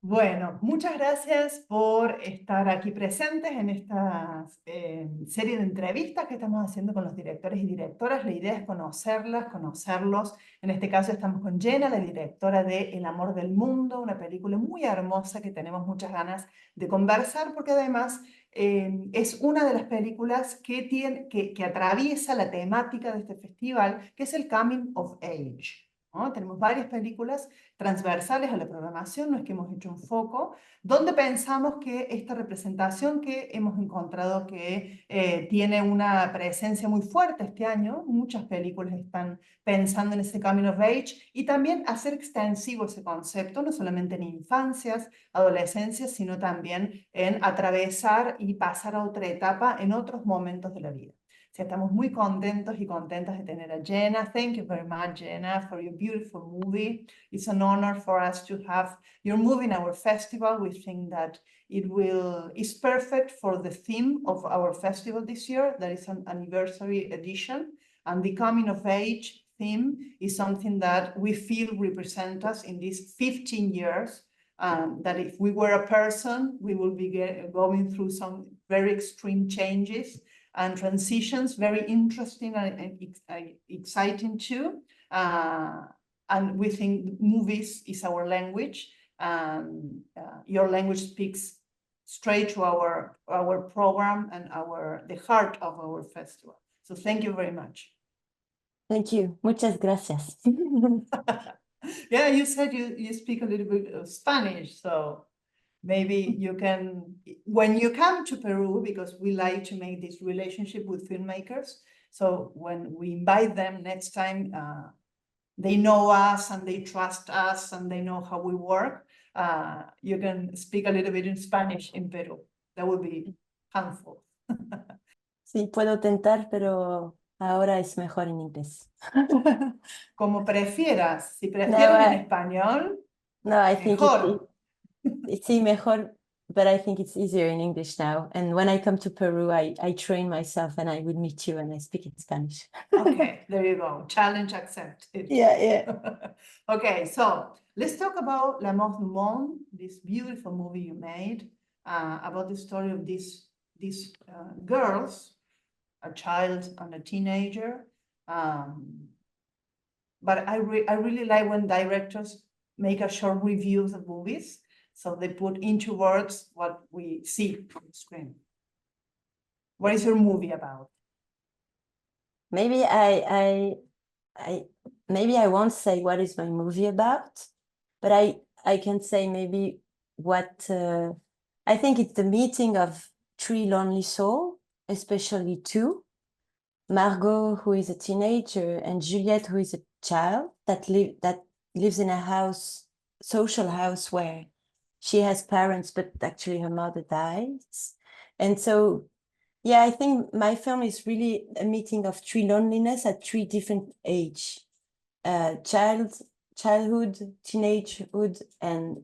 Bueno, muchas gracias por estar aquí presentes en esta serie de entrevistas que estamos haciendo con los directores y directoras. La idea es conocerlas, conocerlos. En este caso estamos con Jenna, la directora de El amor del mundo, una película muy hermosa que tenemos muchas ganas de conversar porque además es una de las películas que atraviesa la temática de este festival, que es el Coming of Age, ¿no? Tenemos varias películas transversales a la programación, no es que hemos hecho un foco, donde pensamos que esta representación que hemos encontrado que tiene una presencia muy fuerte este año, muchas películas están pensando en ese coming of age y también hacer extensivo ese concepto, no solamente en infancias, adolescencias, sino también en atravesar y pasar a otra etapa en otros momentos de la vida. Sí, estamos muy contentos y contentas de tener a Jenna. Thank you very much, Jenna, for your beautiful movie. It's an honor for us to have your movie in our festival. We think that is perfect for the theme of our festival this year. That is an anniversary edition. And the coming of age theme is something that we feel represents us in these 15 years. That if we were a person, we will be going through some very extreme changes and transitions, very interesting and exciting too. And we think movies is our language. Your language speaks straight to our program and the heart of our festival. So thank you very much. Thank you. Muchas gracias. Yeah, you said you speak a little bit of Spanish, so maybe you can, when you come to Peru, because we like to make this relationship with filmmakers, so when we invite them next time, they know us and they trust us and they know how we work, you can speak a little bit in Spanish in Peru. That would be helpful. Sí, puedo tentar, pero ahora es mejor en inglés. Como prefieras, si No, prefieres en español, no, I think mejor. sí, mejor, but I think it's easier in English now. And when I come to Peru, I train myself and I would meet you and I speak in Spanish. Okay, there you go. Challenge accepted. Yeah. Okay, so let's talk about L'Amour du Monde, this beautiful movie you made, about the story of these girls, a child and a teenager. But I really like when directors make a short review of the movies, so they put into words what we see on the screen. What is your movie about? Maybe I won't say what is my movie about, but I can say maybe what I think it's the meeting of three lonely souls, especially two. Margot, who is a teenager, and Juliette, who is a child that lives in a social house where she has parents, but actually her mother dies. And so, yeah, I think my film is really a meeting of three loneliness at three different age. Childhood, teenagehood, and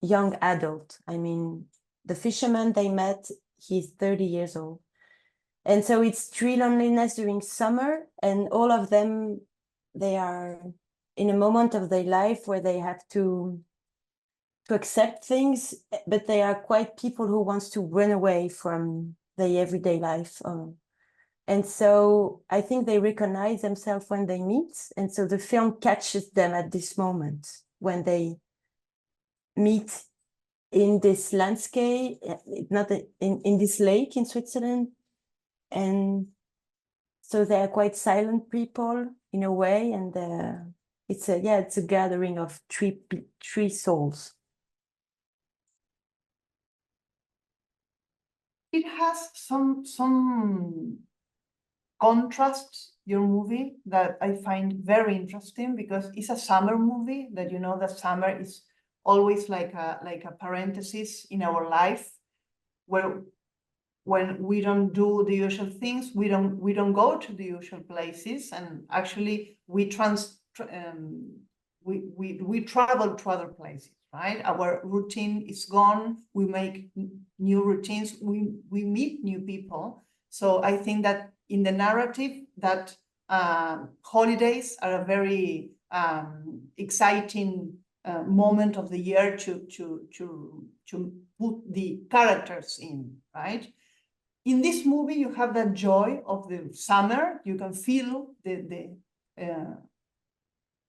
young adult. I mean, the fisherman they met, he's 30 years old. And so it's three loneliness during summer, and all of them, they are in a moment of their life where they have to accept things, but they are quite people who wants to run away from their everyday life. And so I think they recognize themselves when they meet. And so the film catches them at this moment when they meet in this landscape, not in this lake in Switzerland. And so they are quite silent people in a way, and it's a gathering of three souls. It has some contrasts, your movie, that I find very interesting, because it's a summer movie that, you know, that summer is always like a parenthesis in our life, where when we don't do the usual things, we don't go to the usual places, and actually we travel to other places, right? Our routine is gone. We make new routines. We meet new people. So I think that in the narrative that holidays are a very exciting moment of the year to put the characters in, right? In this movie, you have that joy of the summer. You can feel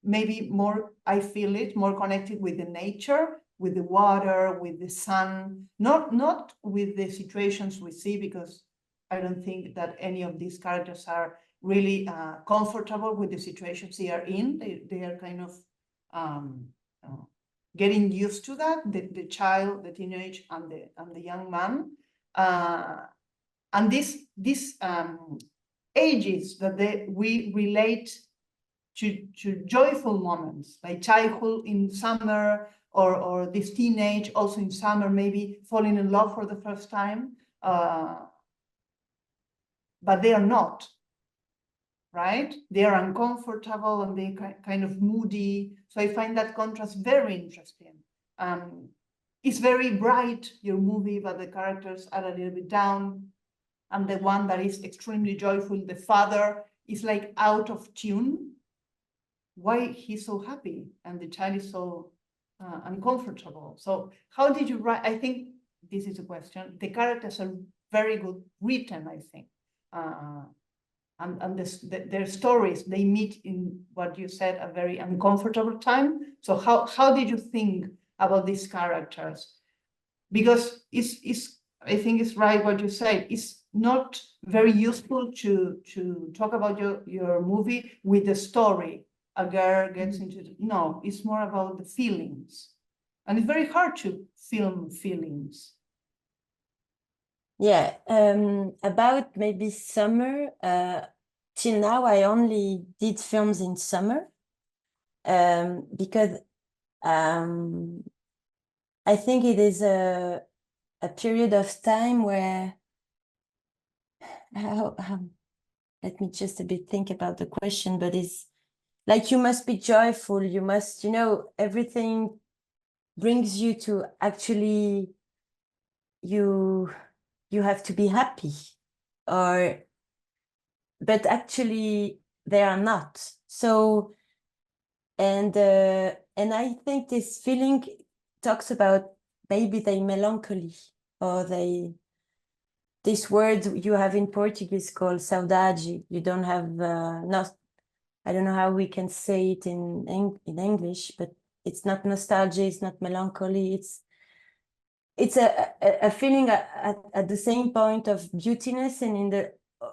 maybe more, I feel it, more connected with the nature, with the water, with the sun, not with the situations we see, because I don't think that any of these characters are really comfortable with the situations they are in. They are kind of getting used to that, the child, the teenage, and the young man. And these ages that we relate to joyful moments, like childhood in summer, or this teenage also in summer, maybe falling in love for the first time, but they are not, right? They are uncomfortable and they kind of moody. So I find that contrast very interesting. It's very bright, your movie, but the characters are a little bit down. And the one that is extremely joyful, the father, is like out of tune. Why he's so happy and the child is so uncomfortable? So how did you write? I think this is a question. The characters are very good written, I think. And their stories, they meet in what you said, a very uncomfortable time. So how did you think about these characters? Because I think it's right what you said. It's not very useful to talk about your movie with the story. A girl gets into no, it's more about the feelings. And it's very hard to film feelings. Yeah, about maybe summer, till now I only did films in summer, because I think it is a period of time where, let me just a bit think about the question, but it's like you must be joyful, you must, everything brings you to actually, you have to be happy, but actually they are not. So, and I think this feeling talks about maybe the melancholy, or this word you have in Portuguese called saudade. You don't have, I don't know how we can say it in English, but it's not nostalgia, it's not melancholy, it's a feeling at the same point of beautiness and in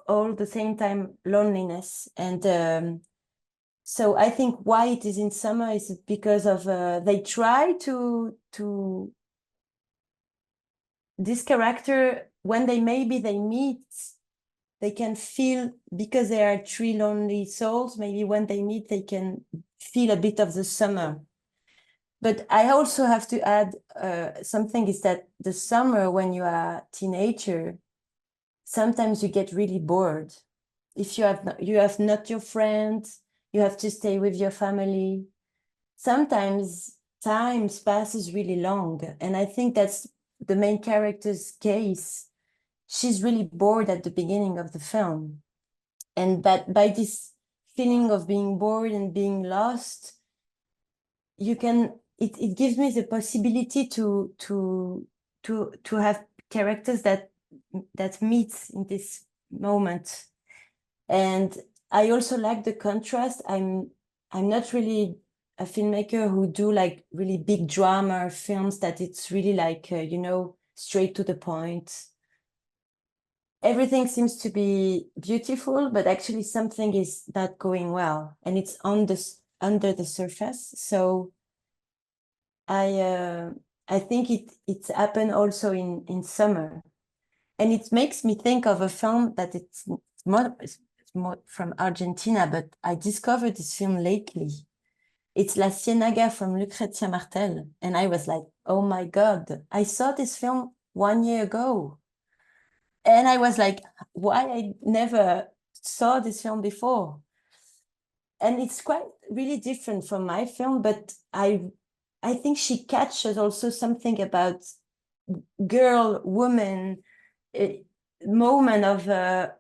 all the same time loneliness. And so I think why it is in summer is because of they try to this character, when they meet, they can feel, because they are three lonely souls, maybe when they meet they can feel a bit of the summer. But I also have to add something, is that the summer, when you are a teenager, sometimes you get really bored. If you have not your friends, you have to stay with your family. Sometimes time passes really long. And I think that's the main character's case. She's really bored at the beginning of the film. And that by this feeling of being bored and being lost, it gives me the possibility to have characters that meet in this moment. And I also like the contrast. I'm not really a filmmaker who do like really big drama films that it's really like straight to the point. Everything seems to be beautiful, but actually something is not going well, and it's under the surface. So I think it's happened also in summer, and it makes me think of a film that it's more from Argentina, but I discovered this film lately. It's La Ciénaga from Lucrezia Martel, and I was like, oh my God, I saw this film 1 year ago. And I was like, why I never saw this film before? And it's quite really different from my film, but I think she catches also something about girl, woman, moment for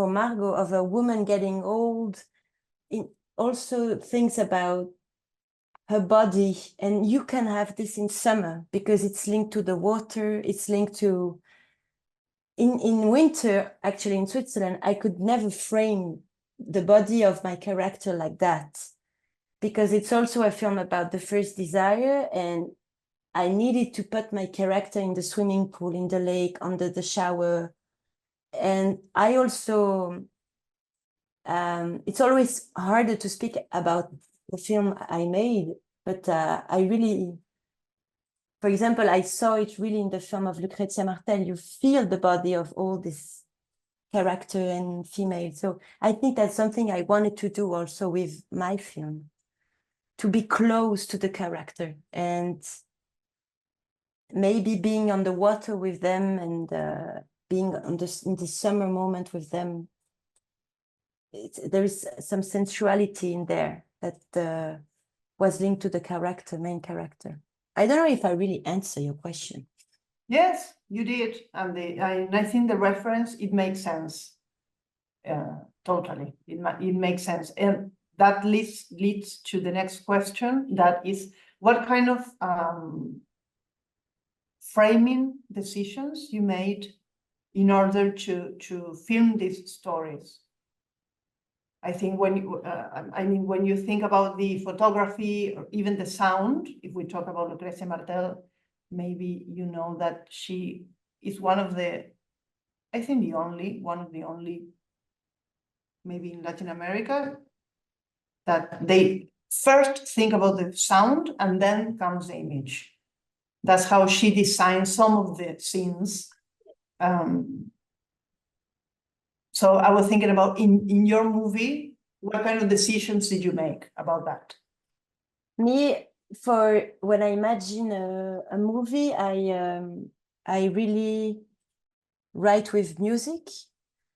Margot, of a woman getting old. It also thinks about her body, and you can have this in summer because it's linked to the water, it's linked to in winter. Actually, in Switzerland, I could never frame the body of my character like that, because it's also a film about the first desire, and I needed to put my character in the swimming pool, in the lake, under the shower. And I also, it's always harder to speak about the film I made, but I really, for example, I saw it really in the film of Lucrezia Martel. You feel the body of all this character and female. So I think that's something I wanted to do also with my film, to be close to the character and maybe being on the water with them and being on this in the summer moment with them. There is some sensuality in there that was linked to the character, main character. I don't know if I really answer your question. Yes, you did, and I think the reference, it makes sense. Totally, it makes sense, and that leads to the next question. That is, what kind of framing decisions you made in order to film these stories? I think when you, when you think about the photography or even the sound, if we talk about Lucrecia Martel, maybe you know that she is one of the, I think one of the only, maybe in Latin America, that they first think about the sound and then comes the image. That's how she designed some of the scenes. So I was thinking about in your movie, what kind of decisions did you make about that? Me, for when I imagine a movie, I really write with music.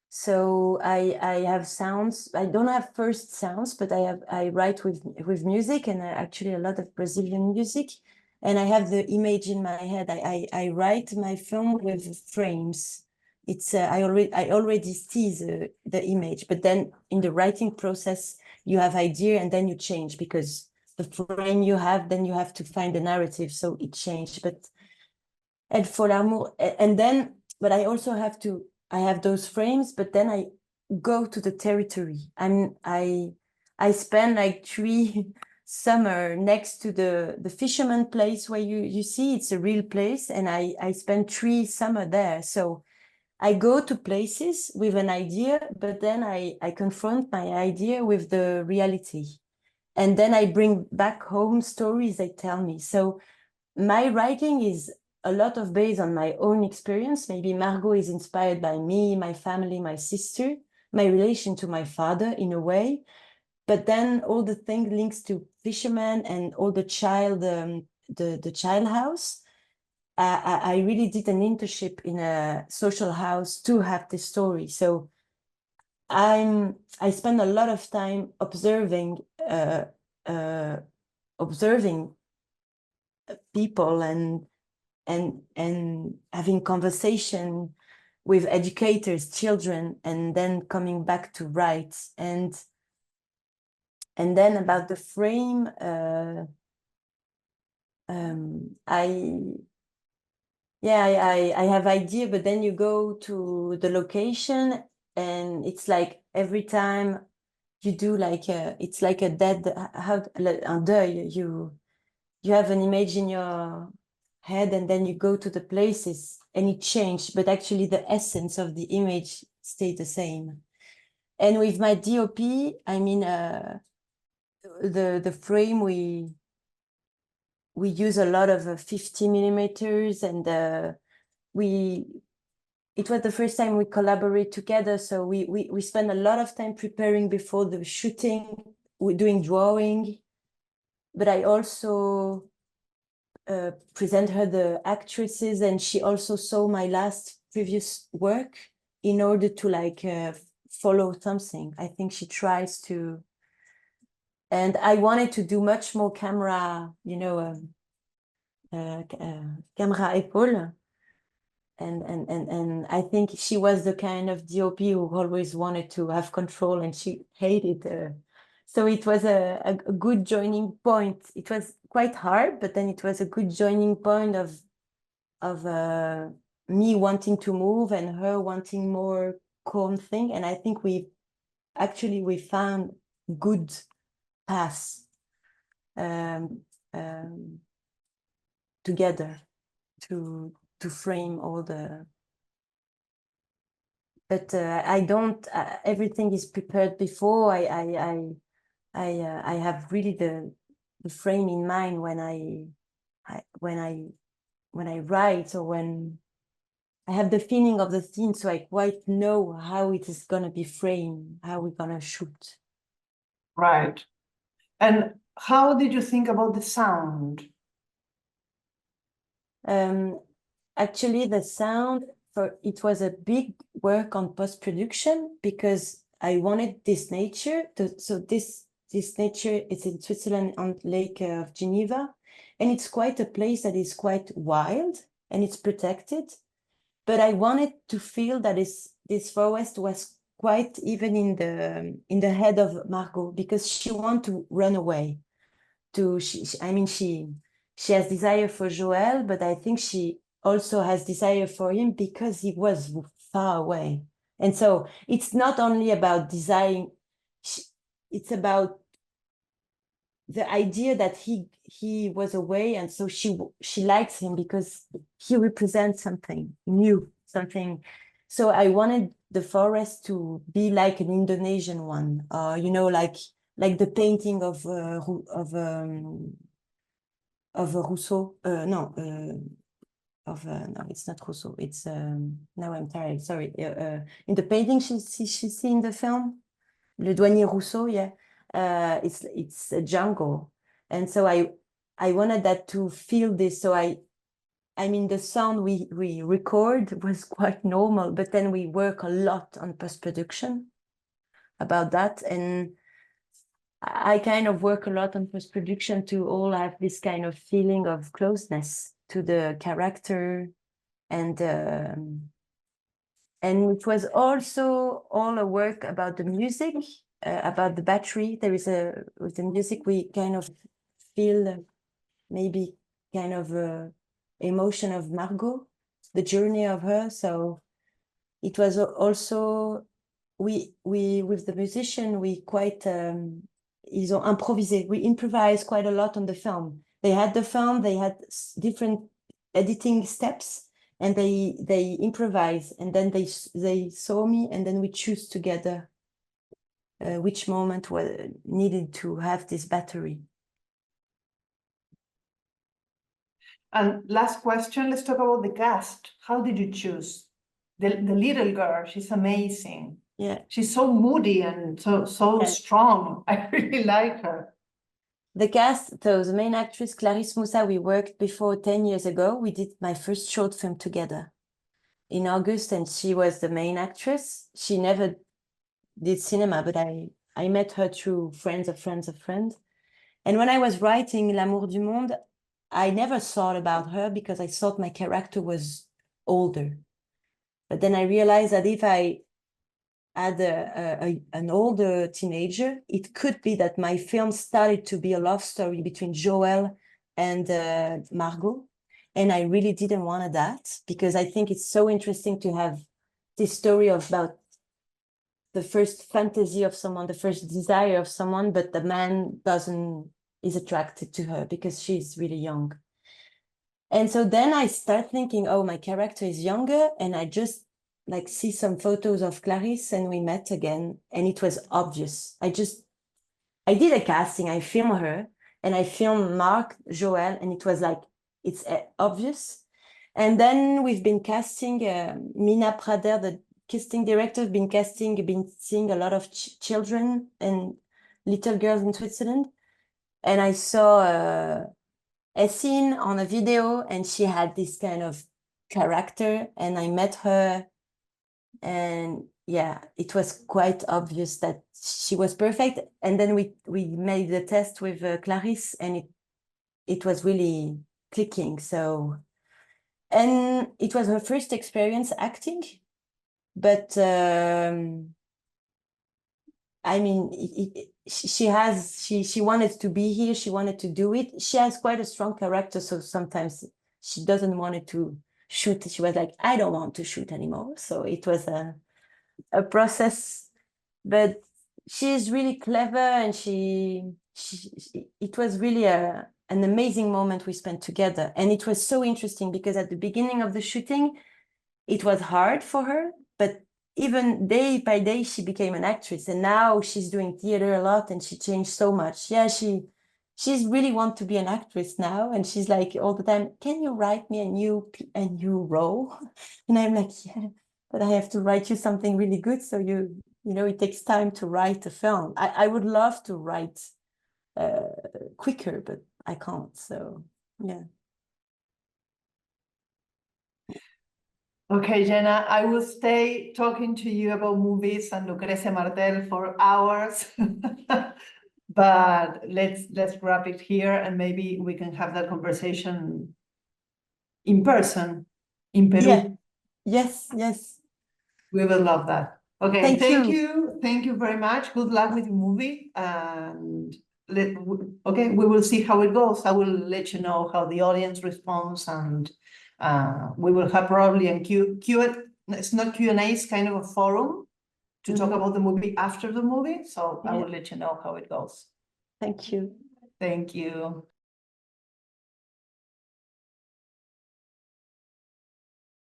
So I have sounds. I don't have first sounds, but I write with music, and actually a lot of Brazilian music. And I have the image in my head. I write my film with frames. It's I already see the image, but then in the writing process you have idea and then you change, because the frame you have, then you have to find the narrative, so it changed. But and for l'amour, and then, but I also have to, I have those frames, but then I go to the territory. I spend like 3 summer next to the fisherman place where you see it's a real place, and I spend 3 summer there. So I go to places with an idea, but then I confront my idea with the reality. And then I bring back home stories they tell me. So my writing is a lot of based on my own experience. Maybe Margot is inspired by me, my family, my sister, my relation to my father in a way. But then all the thing links to fishermen and all the child, the child house. I really did an internship in a social house to have this story. So I spend a lot of time observing people and having conversation with educators, children, and then coming back to write. And then about the frame, I have idea, but then you go to the location and it's like every time you do like it's like a dead, un deuil, you have an image in your head and then you go to the places and it changed, but actually the essence of the image stayed the same. And with my DOP, I mean, the frame, we use a lot of 50 millimeters, and it was the first time we collaborate together. So we spend a lot of time preparing before the shooting, we're doing drawing, but I also present her the actresses, and she also saw my last previous work in order to like follow something. I think she tries to, and I wanted to do much more camera, camera épaule. And I think she was the kind of DOP who always wanted to have control, and she hated So it was a good joining point. It was quite hard, but then it was a good joining point of me wanting to move and her wanting more calm thing. And I think we found good paths um, together to frame all the. But I don't. Everything is prepared before. I have really the frame in mind when I write, or when I have the feeling of the scene, so I quite know how it is gonna be framed, how we're gonna shoot. Right. And how did you think about the sound? Actually, the sound it was a big work on post-production, because I wanted this nature. So this nature is in Switzerland on Lake of Geneva, and it's quite a place that is quite wild and it's protected. But I wanted to feel that this forest was quite even in the head of Margot, because she wanted to run away. She has desire for Joel, but I think she also has desire for him because he was far away. And so it's not only about desiring, it's about the idea that he was away, and so she likes him because he represents something new, something. So I wanted the forest to be like an Indonesian one, like the painting of Rousseau. No, it's not Rousseau. It's now I'm tired. Sorry. In the painting she see in the film, Le Douanier Rousseau. Yeah, it's a jungle, and so I wanted that to feel this. So I mean the sound we record was quite normal, but then we work a lot on post production about that, and I kind of work a lot on post production to all have this kind of feeling of closeness to the character, and it was also all a work about the music, about the battery. There is with the music we kind of feel maybe kind of emotion of Margot, the journey of her. So it was also we with the musician we quite ils ont improvisé. We improvised quite a lot on the film. They had the film, they had different editing steps, and they improvise, and then they saw me, and then we choose together which moment was needed to have this battery. And last question, let's talk about the cast. How did you choose? The little girl, she's amazing. Yeah. She's so moody and so Yeah. strong. I really like her. The cast, so the main actress, Clarisse Moussa, we worked before 10 years ago. We did my first short film together in August, and she was the main actress. She never did cinema, but I met her through friends of friends of friends. And when I was writing L'Amour du Monde, I never thought about her because I thought my character was older. But then I realized that if I had an older teenager, it could be that my film started to be a love story between Joel and Margot. And I really didn't want that, because I think it's so interesting to have this story about the first fantasy of someone, the first desire of someone, but the man is attracted to her because she's really young. And so then I start thinking, oh, my character is younger, and I just like see some photos of Clarisse, and we met again, and it was obvious. I did a casting, I filmed her, and I filmed Mark, Joel, and it was like, it's obvious. And then we've been casting Mina Prader, the casting director, been seeing a lot of children and little girls in Switzerland. And I saw Essine on a video, and she had this kind of character, and I met her, and yeah, it was quite obvious that she was perfect. And then we made the test with Clarisse, and it was really clicking. So, and it was her first experience acting, but I mean, she wanted to be here. She wanted to do it. She has quite a strong character, so sometimes she doesn't want it to shoot. She was like, I don't want to shoot anymore. So it was a process, but she's really clever, and it was really an amazing moment we spent together. And it was so interesting because at the beginning of the shooting, it was hard for her, but even day by day, she became an actress, and now she's doing theater a lot, and she changed so much. Yeah, she's really want to be an actress now, and she's like all the time, can you write me a new role? And I'm like, yeah, but I have to write you something really good. So you know, it takes time to write a film. I would love to write quicker, but I can't. So yeah. Okay, Jenna, I will stay talking to you about movies and Lucrecia Martel for hours. But let's wrap it here, and maybe we can have that conversation in person in Peru. Yeah. Yes. We will love that. Okay, Thank you. thank you very much. Good luck with your movie, and okay, we will see how it goes. I will let you know how the audience responds, and we will have probably a it's not Q&A, it's kind of a forum to talk about the movie after the movie. So I will let you know how it goes. Thank you. Thank you.